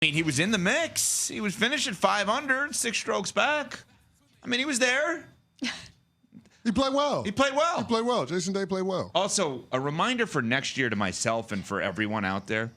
I mean, he was in the mix. He was finished at 5 under, 6 strokes back. I mean, he was there. He played well. He played well. He played well. Jason Day played well. Also, a reminder for next year to myself and for everyone out there.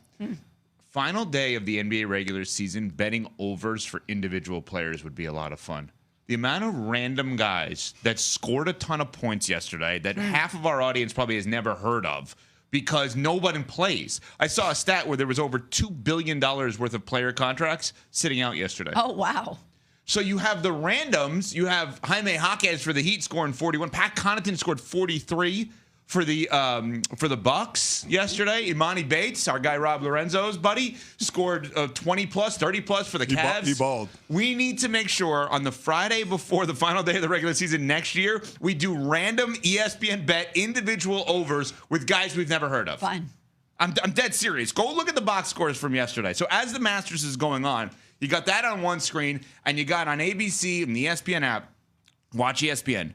Final day of the NBA regular season, betting overs for individual players would be a lot of fun. The amount of random guys that scored a ton of points yesterday that half of our audience probably has never heard of because nobody plays. I saw a stat where there was over $2 billion worth of player contracts sitting out yesterday. Oh, wow. So you have the randoms. You have Jaime Jaquez for the Heat scoring 41. Pat Connaughton scored 43 for the Bucks yesterday. Imani Bates, our guy Rob Lorenzo's buddy, scored 20 plus, 30 plus for the Cavs. He balled. We need to make sure on the Friday before the final day of the regular season next year, we do random ESPN bet individual overs with guys we've never heard of. Fine. I'm dead serious. Go look at the box scores from yesterday. So as the Masters is going on, you got that on one screen, and you got on ABC and the ESPN app, watch ESPN,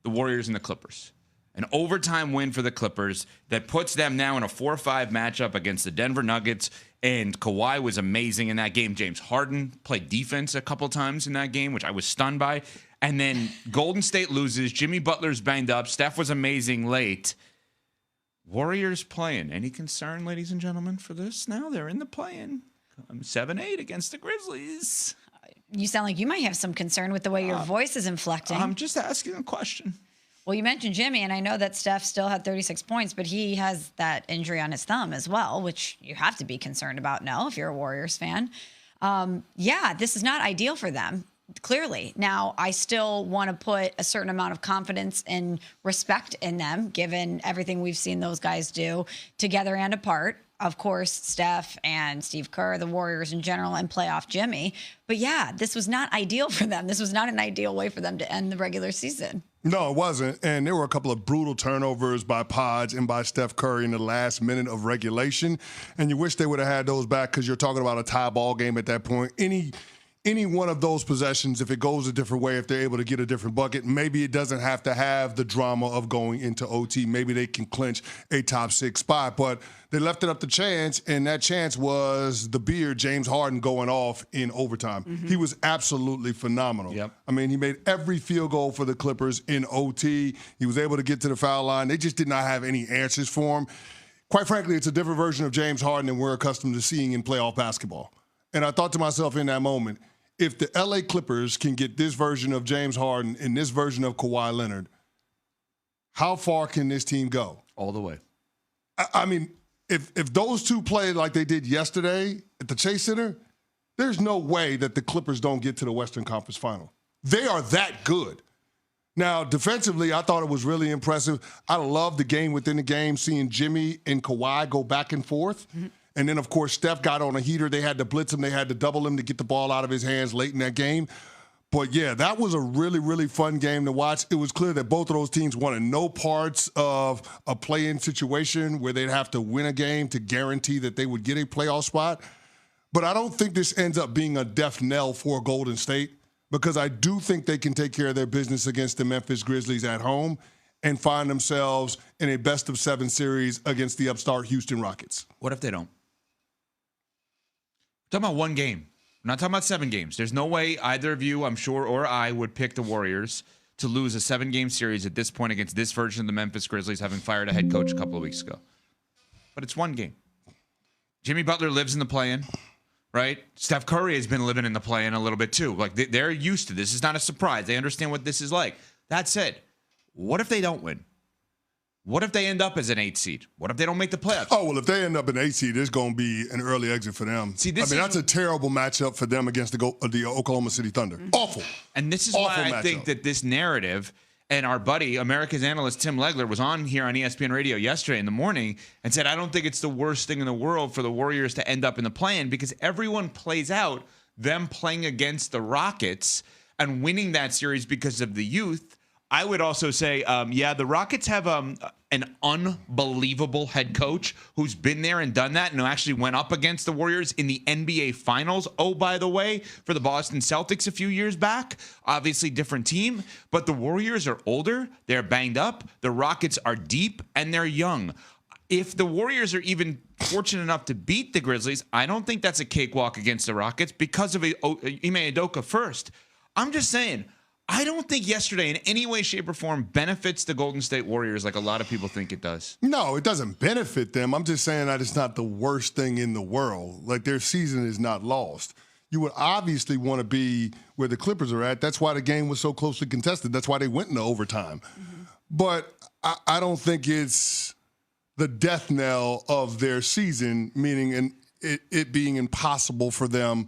the Warriors and the Clippers. An overtime win for the Clippers that puts them now in a 4-5 matchup against the Denver Nuggets. And Kawhi was amazing in that game. James Harden played defense a couple times in that game, which I was stunned by. And then Golden State loses. Jimmy Butler's banged up. Steph was amazing late. Warriors playing. Any concern, ladies and gentlemen, for this now? They're in the play-in. 7-8 against the Grizzlies. You sound like you might have some concern with the way your voice is inflecting. I'm just asking a question. Well, you mentioned Jimmy, and I know that Steph still had 36 points, but he has that injury on his thumb as well, which you have to be concerned about now if you're a Warriors fan. Yeah, this is not ideal for them, clearly. Now, I still want to put a certain amount of confidence and respect in them, given everything we've seen those guys do together and apart. Of course, Steph and Steve Kerr, the Warriors in general, and playoff Jimmy. But yeah, this was not ideal for them. This was not an ideal way for them to end the regular season. No, it wasn't. And there were a couple of brutal turnovers by Podge and by Steph Curry in the last minute of regulation. And you wish they would have had those back because you're talking about a tie ball game at that point. Any one of those possessions, if it goes a different way, if they're able to get a different bucket, maybe it doesn't have to have the drama of going into OT. Maybe they can clinch a top 6 spot. But they left it up to chance, and that chance was the beard, James Harden, going off in overtime. Mm-hmm. He was absolutely phenomenal. Yep. I mean, he made every field goal for the Clippers in OT. He was able to get to the foul line. They just did not have any answers for him. Quite frankly, it's a different version of James Harden than we're accustomed to seeing in playoff basketball. And I thought to myself in that moment, if the LA Clippers can get this version of James Harden and this version of Kawhi Leonard, how far can this team go? All the way. I mean, if those two play like they did yesterday at the Chase Center, there's no way that the Clippers don't get to the Western Conference Final. They are that good. Now, defensively, I thought it was really impressive. I love the game within the game, seeing Jimmy and Kawhi go back and forth. Mm-hmm. And then, of course, Steph got on a heater. They had to blitz him. They had to double him to get the ball out of his hands late in that game. But, yeah, that was a really, really fun game to watch. It was clear that both of those teams wanted no parts of a play-in situation where they'd have to win a game to guarantee that they would get a playoff spot. But I don't think this ends up being a death knell for Golden State because I do think they can take care of their business against the Memphis Grizzlies at home and find themselves in a best-of-7 series against the upstart Houston Rockets. What if they don't? We're talking about one game. I'm not talking about 7 games. There's no way either of you, I'm sure, or I would pick the Warriors to lose a 7-game series at this point against this version of the Memphis Grizzlies, having fired a head coach a couple of weeks ago. But it's one game. Jimmy Butler lives in the play-in, right? Steph Curry has been living in the play-in a little bit too. Like they're used to this. This is not a surprise. They understand what this is like. That said, what if they don't win? What if they end up as an 8 seed? What if they don't make the playoffs? Oh, well, if they end up an 8 seed, it's going to be an early exit for them. That's a terrible matchup for them against the Oklahoma City Thunder. Mm-hmm. Awful. And this is why I think that this narrative, and our buddy, America's analyst Tim Legler, was on here on ESPN Radio yesterday in the morning and said, I don't think it's the worst thing in the world for the Warriors to end up in the play-in because everyone plays out them playing against the Rockets and winning that series because of the youth. I would also say, the Rockets have an unbelievable head coach who's been there and done that and who actually went up against the Warriors in the NBA Finals. Oh, by the way, for the Boston Celtics a few years back. Obviously, different team. But the Warriors are older. They're banged up. The Rockets are deep, and they're young. If the Warriors are even fortunate enough to beat the Grizzlies, I don't think that's a cakewalk against the Rockets because of Ime Udoka first. I'm just saying, I don't think yesterday in any way, shape, or form benefits the Golden State Warriors like a lot of people think it does. No, it doesn't benefit them. I'm just saying that it's not the worst thing in the world. Like, their season is not lost. You would obviously want to be where the Clippers are at. That's why the game was so closely contested. That's why they went into overtime. Mm-hmm. But I don't think it's the death knell of their season, meaning it being impossible for them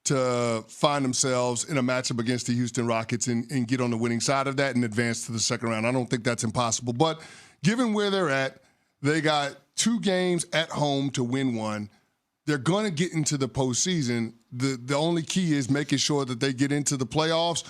to find themselves in a matchup against the Houston Rockets and get on the winning side of that and advance to the second round. I don't think that's impossible. But given where they're at, they got 2 games at home to win one. They're going to get into the postseason. The only key is making sure that they get into the playoffs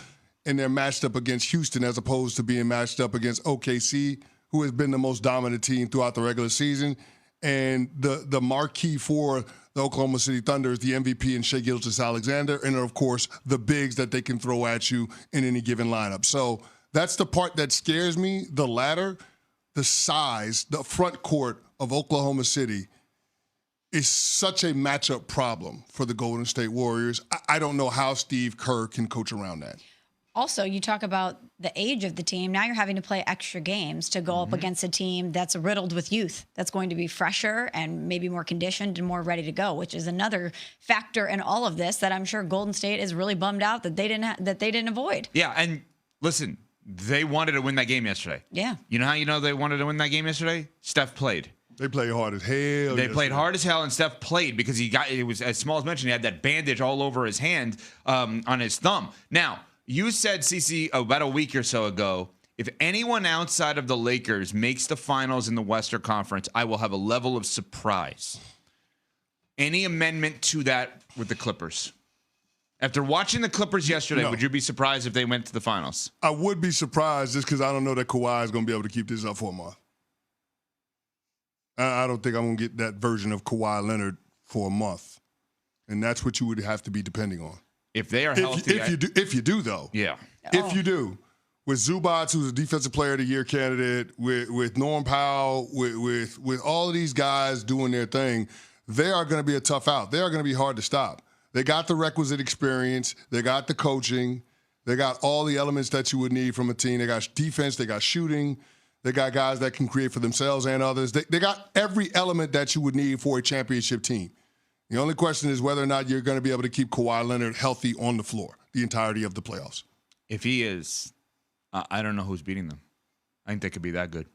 and they're matched up against Houston as opposed to being matched up against OKC, who has been the most dominant team throughout the regular season. And the marquee for the Oklahoma City Thunder is the MVP and Shai Gilgeous-Alexander, and of course the bigs that they can throw at you in any given lineup. So that's the part that scares me. The latter, the size, the front court of Oklahoma City is such a matchup problem for the Golden State Warriors. I don't know how Steve Kerr can coach around that. Also, you talk about the age of the team. Now you're having to play extra games to go up against a team that's riddled with youth, that's going to be fresher and maybe more conditioned and more ready to go, which is another factor in all of this that I'm sure Golden State is really bummed out that they didn't avoid. Yeah, and listen, they wanted to win that game yesterday. Yeah. You know how you know they wanted to win that game yesterday? Steph played. They played hard as hell. They played hard as hell, and Steph played because it was, as Smalls mentioned, he had that bandage all over his hand on his thumb. Now, you said, CeCe, about a week or so ago, if anyone outside of the Lakers makes the finals in the Western Conference, I will have a level of surprise. Any amendment to that with the Clippers? After watching the Clippers yesterday, No. would you be surprised if they went to the finals? I would be surprised just because I don't know that Kawhi is going to be able to keep this up for a month. I don't think I'm going to get that version of Kawhi Leonard for a month. And that's what you would have to be depending on. If they are healthy. If you do, though. Yeah. If you do. With Zubac, who's a Defensive Player of the Year candidate, with Norm Powell, with all of these guys doing their thing, they are going to be a tough out. They are going to be hard to stop. They got the requisite experience. They got the coaching. They got all the elements that you would need from a team. They got defense. They got shooting. They got guys that can create for themselves and others. They got every element that you would need for a championship team. The only question is whether or not you're going to be able to keep Kawhi Leonard healthy on the floor the entirety of the playoffs. If he is, I don't know who's beating them. I think they could be that good.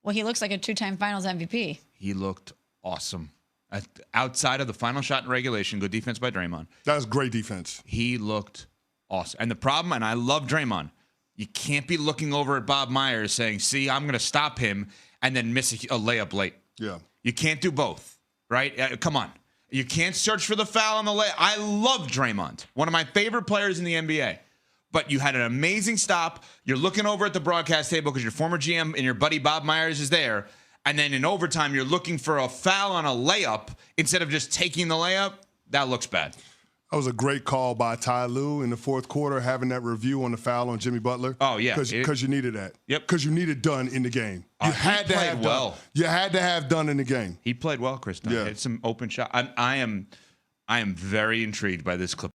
Well, he looks like a 2-time Finals MVP. He looked awesome. Outside of the final shot in regulation, good defense by Draymond. That was great defense. He looked awesome. And the problem, and I love Draymond, you can't be looking over at Bob Myers saying, see, I'm going to stop him, and then miss a layup late. Yeah. You can't do both, right? Come on. You can't search for the foul on the layup. I love Draymond, one of my favorite players in the NBA. But you had an amazing stop. You're looking over at the broadcast table because your former GM and your buddy Bob Myers is there. And then in overtime, you're looking for a foul on a layup instead of just taking the layup. That looks bad. That was a great call by Ty Lue in the fourth quarter, having that review on the foul on Jimmy Butler. Oh, yeah. Because you needed that. Yep. Because you needed done in the game. You had to have well. done. You had to have done in the game. He played well, Chris Dunn. Yeah. He had some open shot. I am very intrigued by this clip.